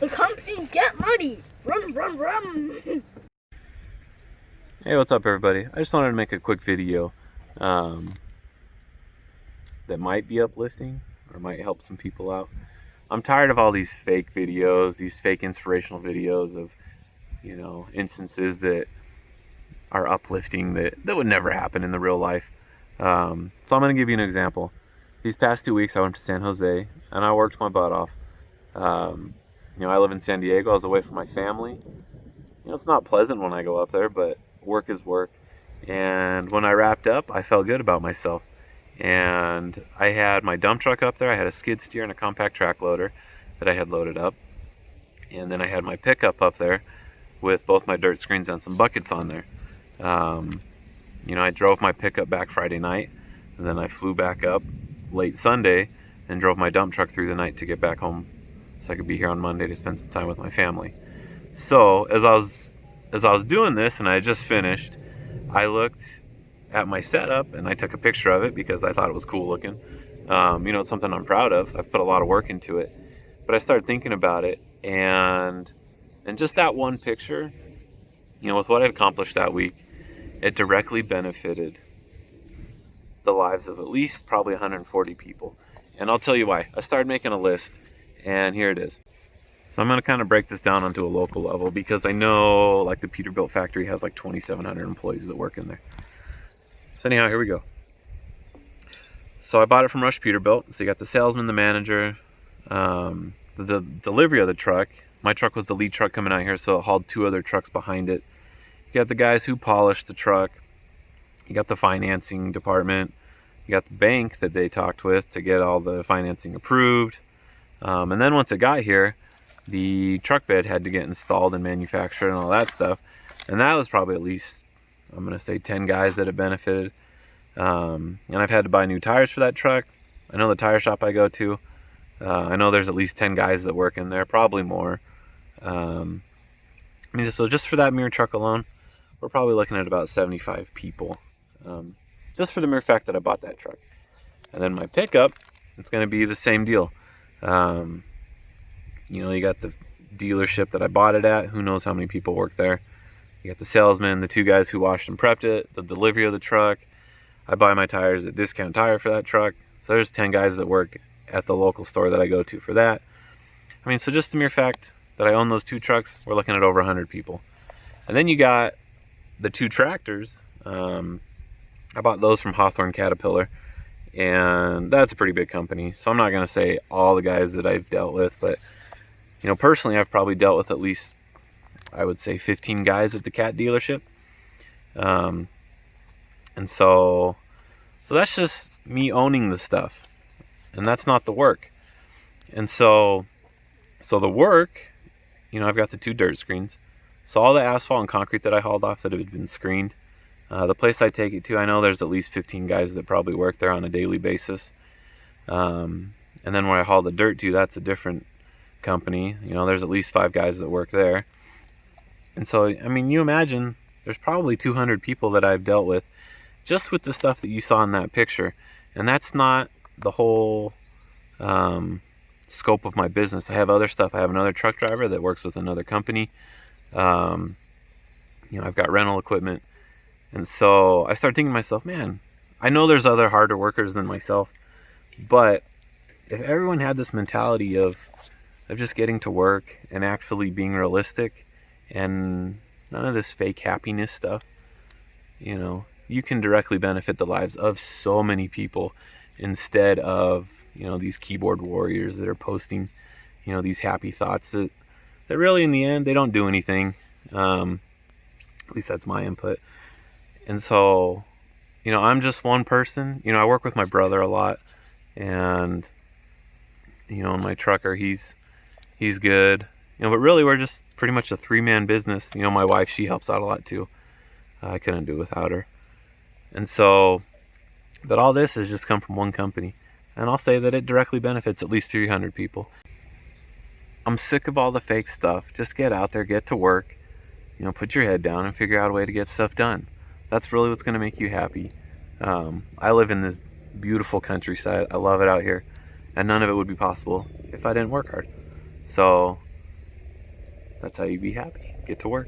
The company get money. Run, run, run. Hey, what's up everybody? I just wanted to make a quick video that might be uplifting or might help some people out. I'm tired of all these fake videos, these fake inspirational videos of, instances that are uplifting that would never happen in the real life. So I'm going to give you an example. These past 2 weeks I went to San Jose and I worked my butt off. I live in San Diego. I was away from my family. It's not pleasant when I go up there, but work is work. And when I wrapped up, I felt good about myself. And I had my dump truck up there. I had a skid steer and a compact track loader that I had loaded up. And then I had my pickup up there with both my dirt screens and some buckets on there. I drove my pickup back Friday night, and then I flew back up late Sunday and drove my dump truck through the night to get back home so I could be here on Monday to spend some time with my family. So as I was doing this and I had just finished, I looked at my setup and I took a picture of it because I thought it was cool looking. It's something I'm proud of. I've put a lot of work into it. But I started thinking about it, and just that one picture, with what I accomplished that week, it directly benefited the lives of at least probably 140 people. And I'll tell you why. I started making a list, and here it is. So I'm going to kind of break this down onto a local level because I know like the Peterbilt factory has like 2,700 employees that work in there. So anyhow, here we go. So I bought it from Rush Peterbilt. So you got the salesman, the manager, the delivery of the truck. My truck was the lead truck coming out here, so it hauled 2 other trucks behind it. You got the guys who polished the truck. You got the financing department. You got the bank that they talked with to get all the financing approved. And then once it got here, the truck bed had to get installed and manufactured and all that stuff. And that was probably at least, I'm going to say 10 guys that have benefited. And I've had to buy new tires for that truck. I know the tire shop I go to. I know there's at least 10 guys that work in there, probably more. So just for that mere truck alone, we're probably looking at about 75 people. Just for the mere fact that I bought that truck. And then my pickup, it's going to be the same deal. You got the dealership that I bought it at. Who knows how many people work there. You got the salesman, the 2 guys who washed and prepped it, the delivery of the truck. I buy my tires at Discount Tire for that truck. So there's 10 guys that work at the local store that I go to for that. So just the mere fact that I own those 2 trucks, we're looking at over 100 people. And then you got the 2 tractors. I bought those from Hawthorne Caterpillar, and that's a pretty big company. So I'm not going to say all the guys that I've dealt with, but personally, I've probably dealt with at least, I would say, 15 guys at the Cat dealership. And so that's just me owning the stuff, and that's not the work. And so the work, I've got the 2 dirt screens. So all the asphalt and concrete that I hauled off that had been screened, the place I take it to, I know there's at least 15 guys that probably work there on a daily basis. And then where I haul the dirt to, that's a different company. There's at least 5 guys that work there. And so, you imagine there's probably 200 people that I've dealt with just with the stuff that you saw in that picture. And that's not the whole scope of my business. I have other stuff. I have another truck driver that works with another company. I've got rental equipment. And so I started thinking to myself, man, I know there's other harder workers than myself, but if everyone had this mentality of just getting to work and actually being realistic and none of this fake happiness stuff, you can directly benefit the lives of so many people instead of, these keyboard warriors that are posting, these happy thoughts that really in the end, they don't do anything. At least that's my input. And so, I'm just one person. I work with my brother a lot, and, my trucker, he's good. But really we're just pretty much a 3-man business. My wife, she helps out a lot too. I couldn't do it without her. And so, but all this has just come from one company. And I'll say that it directly benefits at least 300 people. I'm sick of all the fake stuff. Just get out there, get to work, put your head down and figure out a way to get stuff done. That's really what's going to make you happy. I live in this beautiful countryside. I love it out here. And none of it would be possible if I didn't work hard. So, That's how you be happy. Get to work.